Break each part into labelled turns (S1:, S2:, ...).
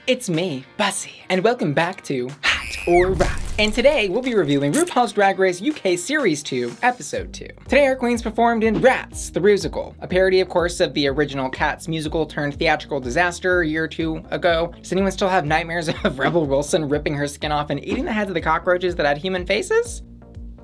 S1: It's me, Bussy, and welcome back to Hot or Rot. And today we'll be reviewing RuPaul's Drag Race UK Series 2, Episode 2. Today our queens performed in Rats, the Rusical, a parody of course of the original Cats musical turned theatrical disaster a year or two ago. Does anyone still have nightmares of Rebel Wilson ripping her skin off and eating the heads of the cockroaches that had human faces?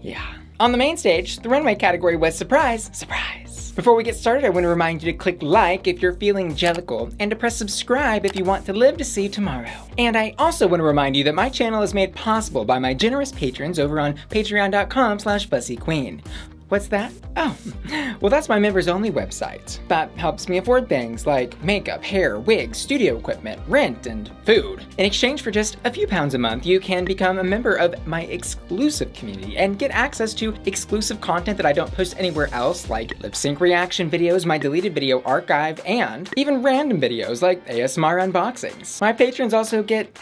S1: Yeah. On the main stage, the runway category was surprise, surprise. Before we get started, I want to remind you to click like if you're feeling jellical, and to press subscribe if you want to live to see tomorrow. And I also want to remind you that my channel is made possible by my generous patrons over on patreon.com/BussyQueen. What's that? Oh, well that's my members only website. That helps me afford things like makeup, hair, wigs, studio equipment, rent, and food. In exchange for just a few pounds a month, you can become a member of my exclusive community and get access to exclusive content that I don't post anywhere else, like lip sync reaction videos, my deleted video archive, and even random videos like ASMR unboxings. My patrons also get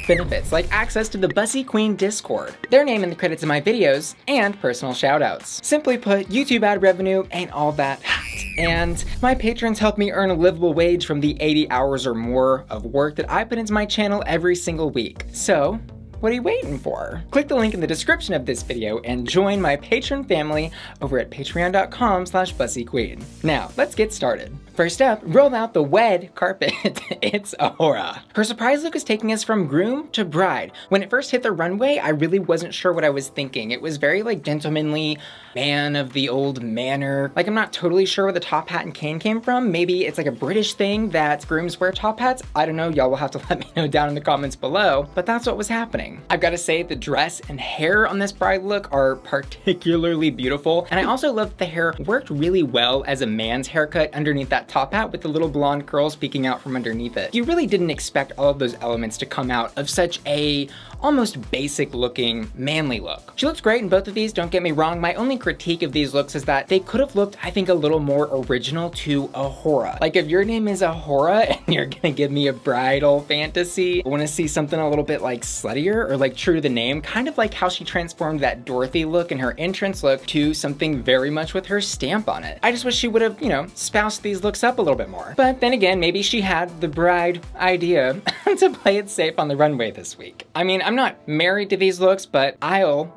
S1: benefits like access to the Bussy Queen Discord, their name in the credits of my videos, and personal shoutouts. Simply put, YouTube ad revenue ain't all that hot. And my patrons help me earn a livable wage from the 80 hours or more of work that I put into my channel every single week. So, what are you waiting for? Click the link in the description of this video and join my patron family over at patreon.com/BussyQueen. Now, let's get started. First up, roll out the wed carpet. It's Ahura. Her surprise look is taking us from groom to bride. When it first hit the runway, I really wasn't sure what I was thinking. It was very like gentlemanly, man of the old manor. Like I'm not totally sure where the top hat and cane came from. Maybe it's like a British thing that grooms wear top hats. I don't know, y'all will have to let me know down in the comments below, but that's what was happening. I've got to say the dress and hair on this bride look are particularly beautiful. And I also love that the hair worked really well as a man's haircut underneath that top hat with the little blonde curls peeking out from underneath it. You really didn't expect all of those elements to come out of such a almost basic looking manly look. She looks great in both of these, don't get me wrong. My only critique of these looks is that they could have looked, I think, a little more original to Ahura. Like if your name is Ahura and you're gonna give me a bridal fantasy, I wanna see something a little bit like sluttier or like true to the name, kind of like how she transformed that Dorothy look and her entrance look to something very much with her stamp on it. I just wish she would have, you know, spoused these looks up a little bit more. But then again, maybe she had the bride idea to play it safe on the runway this week. I mean, I'm not married to these looks, but I'll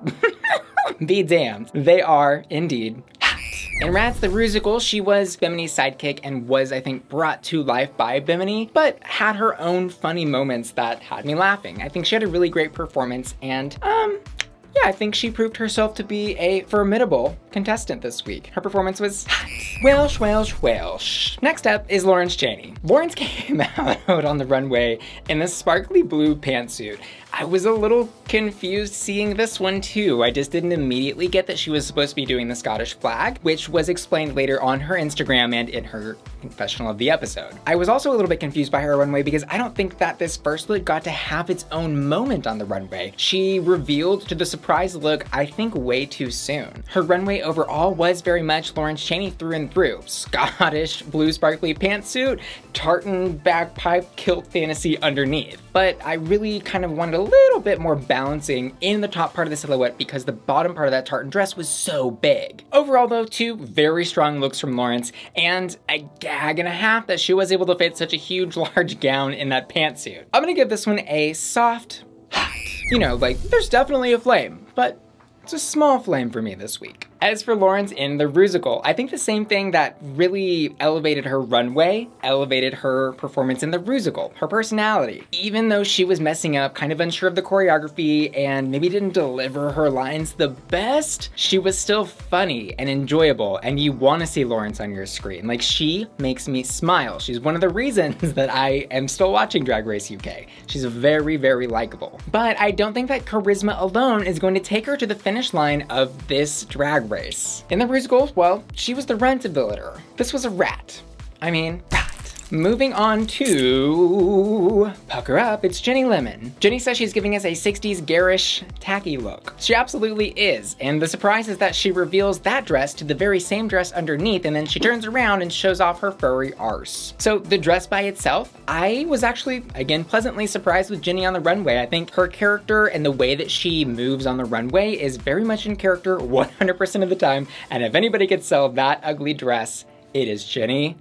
S1: be damned. They are indeed hot. In Rats the Rusical, she was Bimini's sidekick and was, I think, brought to life by Bimini, but had her own funny moments that had me laughing. I think she had a really great performance and, yeah, I think she proved herself to be a formidable contestant this week. Her performance was hot. Welsh, Welsh, Welsh. Next up is Chaney. Lawrence came out on the runway in this sparkly blue pantsuit. I was a little confused seeing this one too. I just didn't immediately get that she was supposed to be doing the Scottish flag, which was explained later on her Instagram and in her confessional of the episode. I was also a little bit confused by her runway because I don't think that this first look got to have its own moment on the runway. She revealed to the surprise look, I think, way too soon. Her runway overall was very much Lawrence Chaney through and through. Scottish blue sparkly pantsuit, tartan bagpipe kilt fantasy underneath. But I really kind of wanted a little bit more balancing in the top part of the silhouette because the bottom part of that tartan dress was so big. Overall though, two very strong looks from Lawrence and a gag and a half that she was able to fit such a huge large gown in that pantsuit. I'm gonna give this one a soft hot. You know, like there's definitely a flame, but it's a small flame for me this week. As for Lawrence in the Rusical, I think the same thing that really elevated her runway, elevated her performance in the Rusical, her personality. Even though she was messing up, kind of unsure of the choreography, and maybe didn't deliver her lines the best, she was still funny and enjoyable, and you want to see Lawrence on your screen. Like, she makes me smile. She's one of the reasons that I am still watching Drag Race UK. She's very, very likable. But I don't think that charisma alone is going to take her to the finish line of this drag race. In the Rusical, well, she was the rent-a-villager. This was a rat. I mean, rat. Moving on to Pucker Up, it's Ginny Lemon. Ginny says she's giving us a 60s garish, tacky look. She absolutely is, and the surprise is that she reveals that dress to the very same dress underneath, and then she turns around and shows off her furry arse. So the dress by itself, I was actually, again, pleasantly surprised with Ginny on the runway. I think her character and the way that she moves on the runway is very much in character 100% of the time, and if anybody could sell that ugly dress, it is Ginny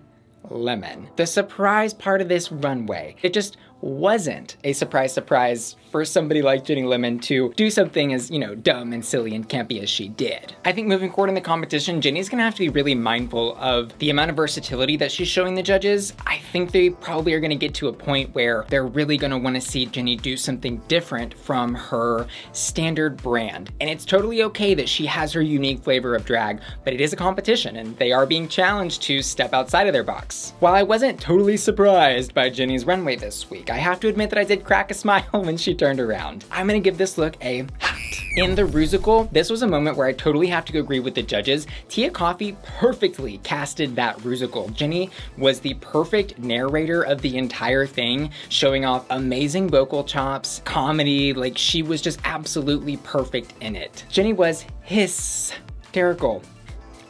S1: Lemon. The surprise part of this runway, it just wasn't a surprise for somebody like Ginny Lemon to do something as, you know, dumb and silly and campy as she did. I think moving forward in the competition, Ginny's gonna have to be really mindful of the amount of versatility that she's showing the judges. I think they probably are gonna get to a point where they're really gonna wanna see Ginny do something different from her standard brand. And it's totally okay that she has her unique flavor of drag, but it is a competition and they are being challenged to step outside of their box. While I wasn't totally surprised by Ginny's runway this week, I have to admit that I did crack a smile when she turned around. I'm gonna give this look a hat. In the Rusical, this was a moment where I totally have to agree with the judges. Kofi perfectly casted that Rusical. Ginny was the perfect narrator of the entire thing, showing off amazing vocal chops, comedy, like she was just absolutely perfect in it. Ginny was hysterical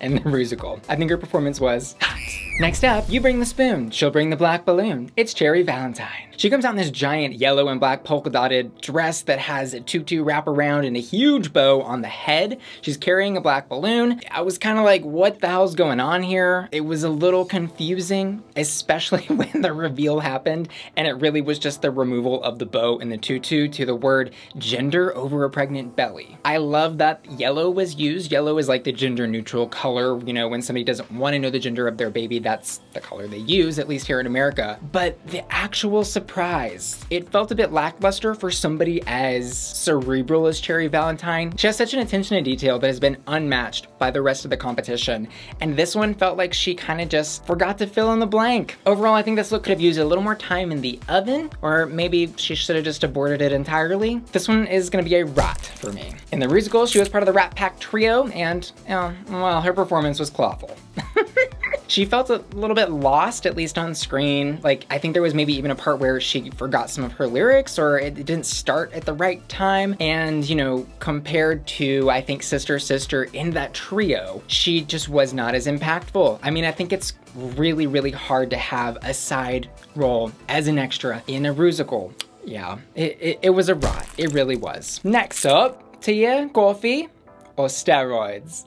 S1: in the Rusical. I think her performance was hot. Next up, you bring the spoon, she'll bring the black balloon. It's Cherry Valentine. She comes out in this giant yellow and black polka dotted dress that has a tutu wraparound and a huge bow on the head. She's carrying a black balloon. I was kind of like, what the hell's going on here? It was a little confusing, especially when the reveal happened and it really was just the removal of the bow and the tutu to the word gender over a pregnant belly. I love that yellow was used. Yellow is like the gender neutral color. You know, when somebody doesn't want to know the gender of their baby, that's the color they use, at least here in America. But the actual surprise, it felt a bit lackluster for somebody as cerebral as Cherry Valentine. She has such an attention to detail that has been unmatched by the rest of the competition. And this one felt like she kind of just forgot to fill in the blank. Overall, I think this look could have used a little more time in the oven, or maybe she should have just aborted it entirely. This one is gonna be a rot for me. In the Rusical, she was part of the Rat Pack trio, and, well, her performance was clawful. She felt a little bit lost, at least on screen. Like, I think there was maybe even a part where she forgot some of her lyrics or it didn't start at the right time. And, you know, compared to, I think, Sister Sister in that trio, she just was not as impactful. I mean, I think it's really, really hard to have a side role as an extra in a Rusical. Yeah, it was a rot. It really was. Next up, Tia, Kofi, or steroids.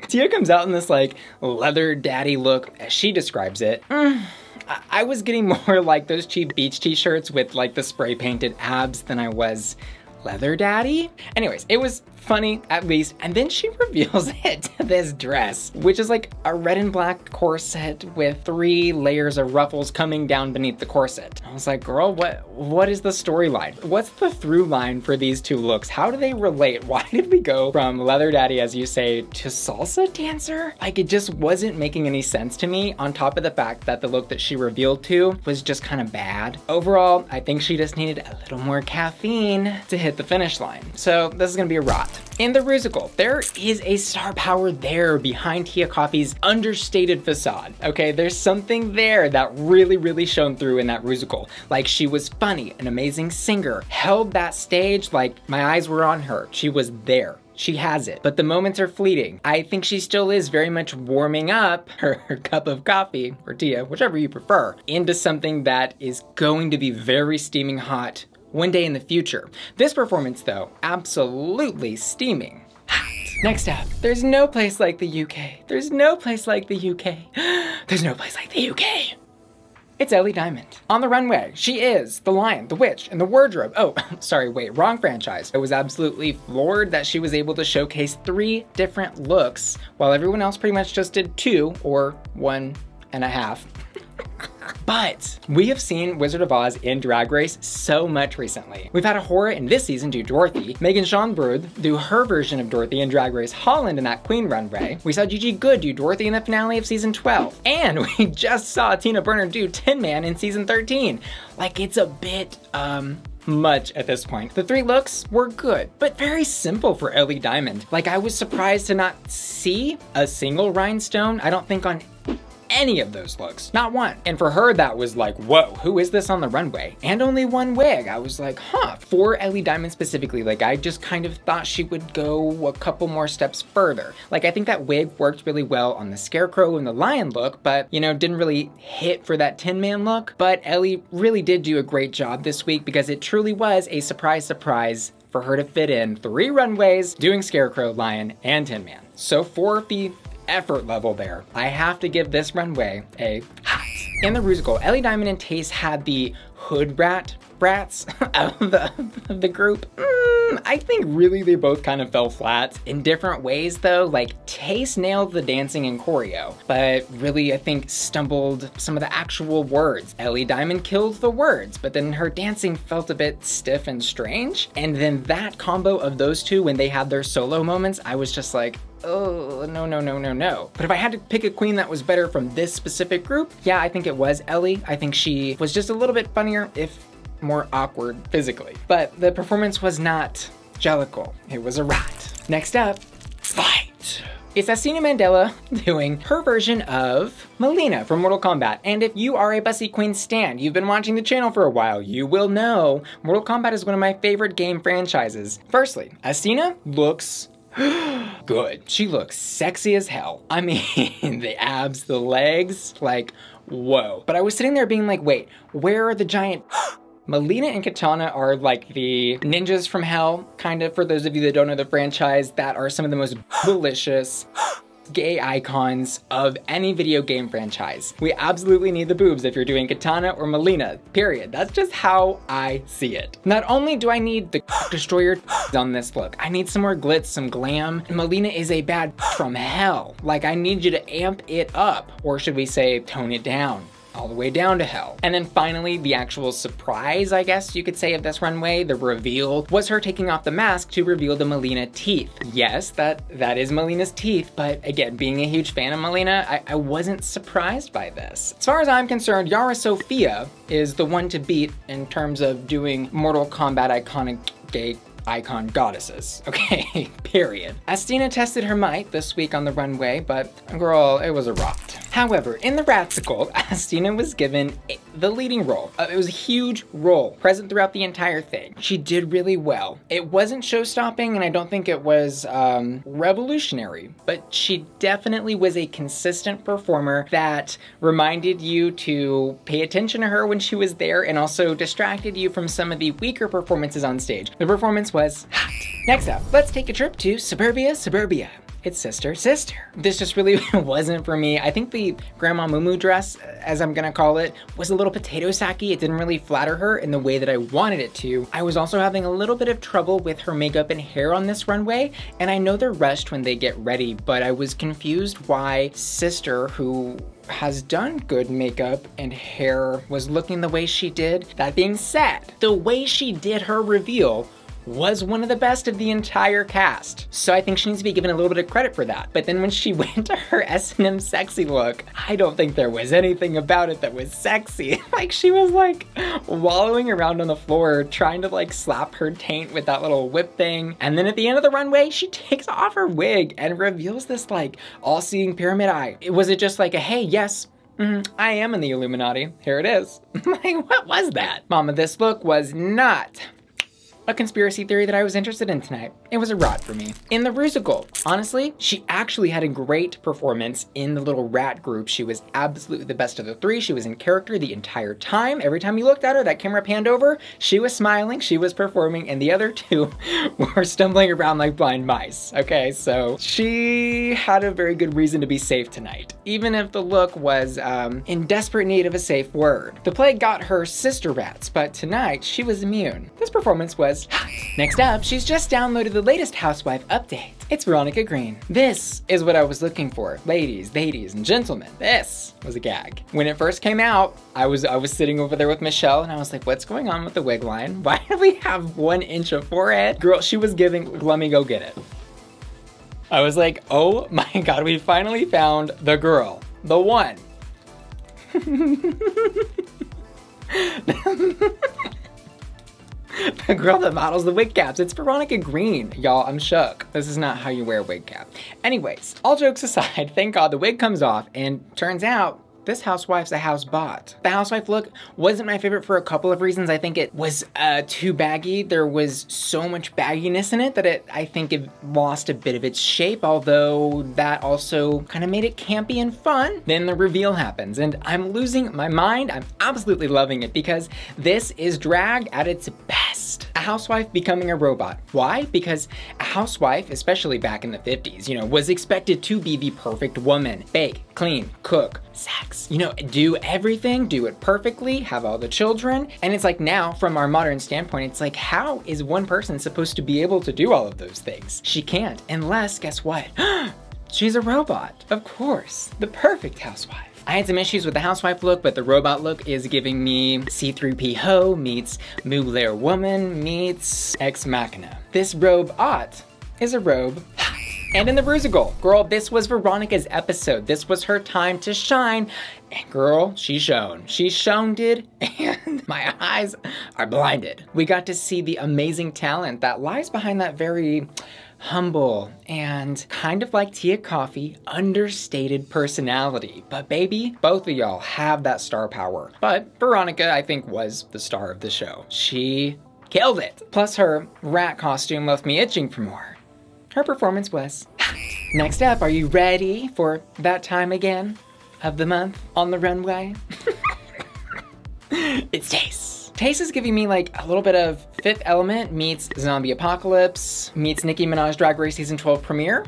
S1: Tia comes out in this like leather daddy look, as she describes it. I was getting more like those cheap beach t-shirts with like the spray painted abs than I was leather daddy. Anyways, it was funny at least, and then she reveals it to this dress, which is like a red and black corset with 3 layers of ruffles coming down beneath the corset. I was like, girl, what is the storyline? What's the through line for these two looks? How do they relate? Why did we go from leather daddy, as you say, to salsa dancer? Like, it just wasn't making any sense to me, on top of the fact that the look that she revealed to was just kind of bad. Overall, I think she just needed a little more caffeine to hit the finish line. So this is gonna be a rot. In the Rusical, there is a star power there behind Tia Kofi's understated facade, okay? There's something there that really, really shone through in that Rusical. Like, she was funny, an amazing singer, held that stage like my eyes were on her. She was there. She has it, but the moments are fleeting. I think she still is very much warming up her cup of coffee, or Tia, whichever you prefer, into something that is going to be very steaming hot one day in the future. This performance though, absolutely steaming hot. Next up, there's no place like the UK. There's no place like the UK. There's no place like the UK. It's Ellie Diamond. On the runway, she is the Lion, the Witch, and the Wardrobe. Oh, sorry, wait, wrong franchise. I was absolutely floored that she was able to showcase 3 different looks while everyone else pretty much just did 2 or 1.5. But we have seen Wizard of Oz in Drag Race so much recently. We've had Ahura in this season do Dorothy, Megan Schonbrud do her version of Dorothy in Drag Race Holland in that Queen runway. We saw Gigi Good do Dorothy in the finale of season 12. And we just saw Tina Burner do Tin Man in season 13. Like, it's a bit, much at this point. The 3 looks were good, but very simple for Ellie Diamond. Like, I was surprised to not see a single rhinestone, I don't think, on any of those looks, not one. And for her, that was like, whoa, who is this on the runway? And only 1 wig. I was like, huh. For Ellie Diamond specifically, like, I just kind of thought she would go a couple more steps further. Like, I think that wig worked really well on the Scarecrow and the Lion look, but, you know, didn't really hit for that Tin Man look. But Ellie really did do a great job this week, because it truly was a surprise for her to fit in 3 runways doing Scarecrow, Lion, and Tin Man. So for the effort level there, I have to give this runway a hot. In the Rusical, Ellie Diamond and Tayce had the hood rat brats of the group. I think really they both kind of fell flat in different ways though. Like Tayce nailed the dancing and choreo, but really I think stumbled some of the actual words. Ellie Diamond killed the words, but then her dancing felt a bit stiff and strange. And then that combo of those two, when they had their solo moments, I was just like, oh, no, no, no, no, no. But if I had to pick a queen that was better from this specific group, yeah, I think it was Ellie. I think she was just a little bit funnier, if more awkward physically. But the performance was not jellicle. It was a rat. Next up, fight. It's Asttina Mandella doing her version of Mileena from Mortal Kombat. And if you are a Bussy Queen stan, you've been watching the channel for a while, you will know Mortal Kombat is one of my favorite game franchises. Firstly, Asttina looks good. She looks sexy as hell. I mean, the abs, the legs, like, whoa. But I was sitting there being like, wait, where are the giant... Mileena and Kitana are like the ninjas from hell, kind of, for those of you that don't know the franchise, that are some of the most delicious gay icons of any video game franchise. We absolutely need the boobs if you're doing Kitana or Mileena, period. That's just how I see it. Not only do I need the destroyer on this look, I need some more glitz, some glam. Mileena is a bad from hell. Like, I need you to amp it up, or should we say tone it down, all the way down to hell. And then finally, the actual surprise, I guess you could say, of this runway, the reveal, was her taking off the mask to reveal the Mileena teeth. Yes, that is Mileena's teeth, but again, being a huge fan of Mileena, I wasn't surprised by this. As far as I'm concerned, Yara Sofia is the one to beat in terms of doing Mortal Kombat iconic gay icon goddesses, okay, period. Asttina tested her might this week on the runway, but girl, it was a rot. However, in the Rusical, Asttina was given the leading role. It was a huge role, present throughout the entire thing. She did really well. It wasn't show-stopping, and I don't think it was revolutionary, but she definitely was a consistent performer that reminded you to pay attention to her when she was there, and also distracted you from some of the weaker performances on stage. The performance was hot. Next up, let's take a trip to Suburbia, Suburbia. It's sister. This just really wasn't for me. I think the Grandma Mumu dress, as I'm gonna call it, was a little potato sacky. It didn't really flatter her in the way that I wanted it to. I was also having a little bit of trouble with her makeup and hair on this runway, and I know they're rushed when they get ready, but I was confused why sister, who has done good makeup and hair, was looking the way she did. That being said, the way she did her reveal was one of the best of the entire cast. So I think she needs to be given a little bit of credit for that. But then when she went to her S&M sexy look, I don't think there was anything about it that was sexy. Like, she was like wallowing around on the floor trying to like slap her taint with that little whip thing. And then at the end of the runway, she takes off her wig and reveals this like all-seeing pyramid eye. Was it just like a, hey, yes, I am in the Illuminati, here it is. Like, what was that? Mama, this look was not a conspiracy theory that I was interested in tonight. It was a rot for me. In the Rusical, honestly, she actually had a great performance in the little rat group. She was absolutely the best of the three. She was in character the entire time. Every time you looked at her, that camera panned over, she was smiling, she was performing, and the other two were stumbling around like blind mice. Okay, so she had a very good reason to be safe tonight, even if the look was in desperate need of a safe word. The plague got her sister rats, but tonight she was immune. This performance was hot. Next up, she's just downloaded the latest housewife update. It's Veronica Green. This is what I was looking for. Ladies, and gentlemen, this was a gag. When it first came out, I was sitting over there with Michelle and I was like, what's going on with the wig line? Why do we have 1 inch of forehead? Girl, she was giving, let me go get it. I was like, oh my God, we finally found the girl, the one. The girl that models the wig caps. It's Veronica Green. Y'all, I'm shook. This is not how you wear a wig cap. Anyways, all jokes aside, thank God the wig comes off, and turns out this housewife's a house bot. The housewife look wasn't my favorite for a couple of reasons. I think it was too baggy. There was so much bagginess in it that I think it lost a bit of its shape, although that also kind of made it campy and fun. Then the reveal happens and I'm losing my mind. I'm absolutely loving it because this is drag at its best. a housewife becoming a robot. Why? Because a housewife, especially back in the 50s, you know, was expected to be the perfect woman. Bake, clean, cook, sex, you know, do everything, do it perfectly, have all the children. And it's like now, from our modern standpoint, it's like, how is one person supposed to be able to do all of those things? She can't, unless, guess what? She's a robot. Of course, the perfect housewife. I had some issues with the housewife look, but the robot look is giving me C3PO meets Mugler Woman meets Ex Machina. This robot is a robe. And in the Rusical, girl, this was Veronica's episode. This was her time to shine. And girl, she shone. She shone, did, and my eyes are blinded. We got to see the amazing talent that lies behind that very humble and kind of like Tia Kofi, understated personality. But baby, both of y'all have that star power. But Veronica, I think, was the star of the show. She killed it. Plus her rat costume left me itching for more. Her performance was hot. Next up, are you ready for that time again of the month on the runway? It's Tayce. Tayce is giving me like a little bit of Fifth Element meets Zombie Apocalypse meets Nicki Minaj Drag Race Season 12 premiere.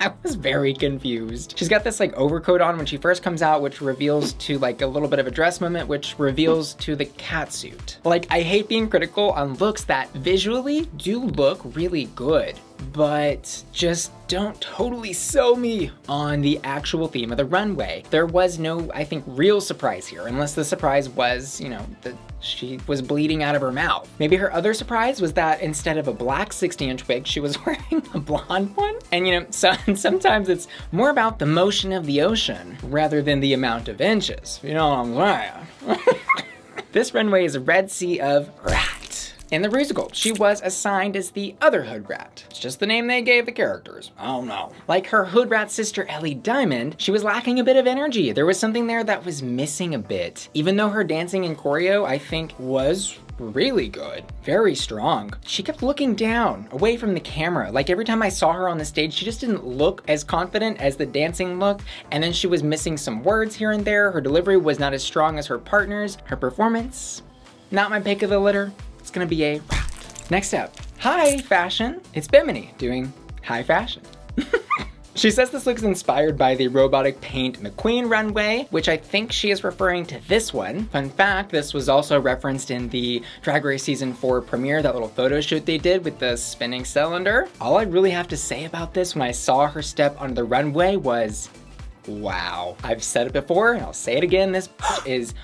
S1: I was very confused. She's got this like overcoat on when she first comes out, which reveals to like a little bit of a dress moment, which reveals to the catsuit. Like, I hate being critical on looks that visually do look really good, but just don't totally sell me on the actual theme of the runway. There was no, I think, real surprise here, unless the surprise was, you know, that she was bleeding out of her mouth. Maybe her other surprise was that instead of a black 60-inch wig, she was wearing a blonde one. And you know, sometimes it's more about the motion of the ocean rather than the amount of inches. You know what I'm saying? This runway is a red sea of rat. In the Rusical, she was assigned as the other hood rat. It's just the name they gave the characters. I don't know. Like her hood rat sister, Ellie Diamond, she was lacking a bit of energy. There was something there that was missing a bit. Even though her dancing and choreo, I think, was really good, very strong. She kept looking down, away from the camera. Like every time I saw her on the stage, she just didn't look as confident as the dancing looked. And then she was missing some words here and there. Her delivery was not as strong as her partners. Her performance, not my pick of the litter. It's gonna be a rat. Next up, high fashion. It's Bimini doing high fashion. She says this looks inspired by the robotic paint McQueen runway, which I think she is referring to this one. Fun fact, this was also referenced in the Drag Race Season 4 premiere, that little photo shoot they did with the spinning cylinder. All I really have to say about this when I saw her step onto the runway was, wow. I've said it before, and I'll say it again, this is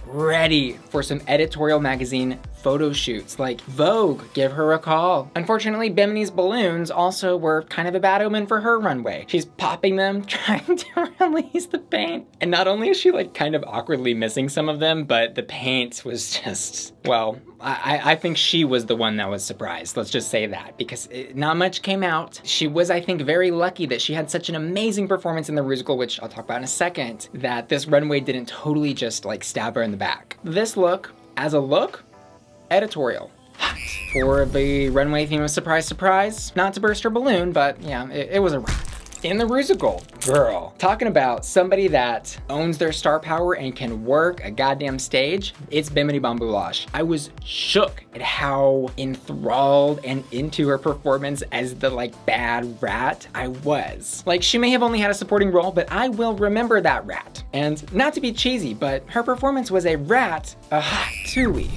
S1: ready for some editorial magazine photo shoots. Like Vogue, give her a call. Unfortunately, Bimini's balloons also were kind of a bad omen for her runway. She's popping them, trying to release the paint. And not only is she like kind of awkwardly missing some of them, but the paint was just, well, I think she was the one that was surprised. Let's just say that, because not much came out. She was, I think, very lucky that she had such an amazing performance in the Rusical, which I'll talk about in a second, that this runway didn't totally just like stab her in the back. This look, as a look, editorial. For the runway theme of surprise, surprise, not to burst her balloon, but yeah, it was a rat. In the Rusical, girl, talking about somebody that owns their star power and can work a goddamn stage, it's Bimini Bon Boulash. I was shook at how enthralled and into her performance as the like bad rat I was. Like, she may have only had a supporting role, but I will remember that rat. And not to be cheesy, but her performance was a rat, a hot tooey.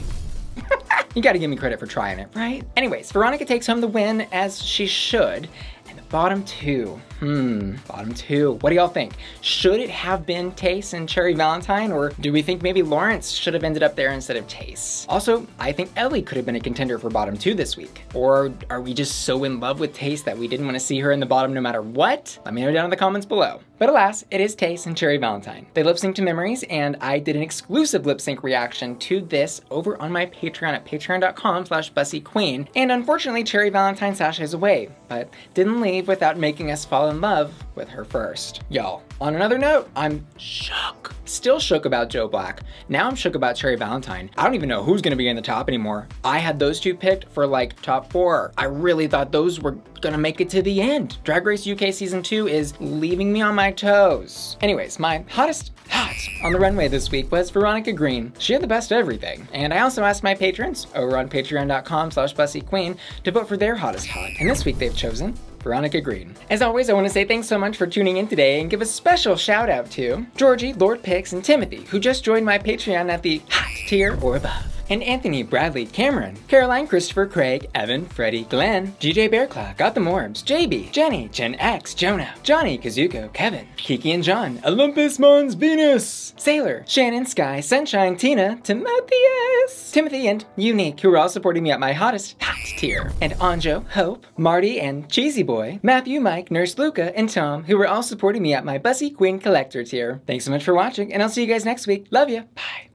S1: You gotta give me credit for trying it, right? Anyways, Veronica takes home the win, as she should. And the bottom two, bottom two. What do y'all think? Should it have been Tayce and Cherry Valentine, or do we think maybe Lawrence should have ended up there instead of Tayce? Also, I think Ellie could have been a contender for bottom two this week. Or are we just so in love with Tayce that we didn't want to see her in the bottom no matter what? Let me know down in the comments below. But alas, it is Tayce and Cherry Valentine. They lip synced to Memories, and I did an exclusive lip sync reaction to this over on my Patreon at patreon.com/Bussy Queen. And unfortunately, Cherry Valentine sashays away, but didn't leave. leave without making us fall in love with her first. Y'all, on another note, I'm shook. Still shook about Joe Black. Now I'm shook about Cherry Valentine. I don't even know who's gonna be in the top anymore. I had those two picked for like top 4. I really thought those were gonna make it to the end. Drag Race UK Season 2 is leaving me on my toes. Anyways, my hottest on the runway this week was Veronica Green. She had the best of everything. And I also asked my patrons over on patreon.com/BussyQueen to vote for their hottest hot. And this week they've chosen Veronica Green. As always, I want to say thanks so much for tuning in today and give a special shout out to Georgie, Lord Pix, and Timothy, who just joined my Patreon at the hot tier or above. And Anthony, Bradley, Cameron, Caroline, Christopher, Craig, Evan, Freddie, Glenn, GJ Bearclaw, Got the Morbs, JB, Jenny, Gen X, Jonah, Johnny, Kazuko, Kevin, Kiki and John, Olympus Mons Venus, Sailor, Shannon, Sky, Sunshine, Tina, Timotheus, Timothy, and Unique, who are all supporting me at my hottest hot tier. And Anjo, Hope, Marty, and Cheesy Boy, Matthew, Mike, Nurse Luca, and Tom, who are all supporting me at my Bussy Queen Collector tier. Thanks so much for watching, and I'll see you guys next week. Love ya. Bye.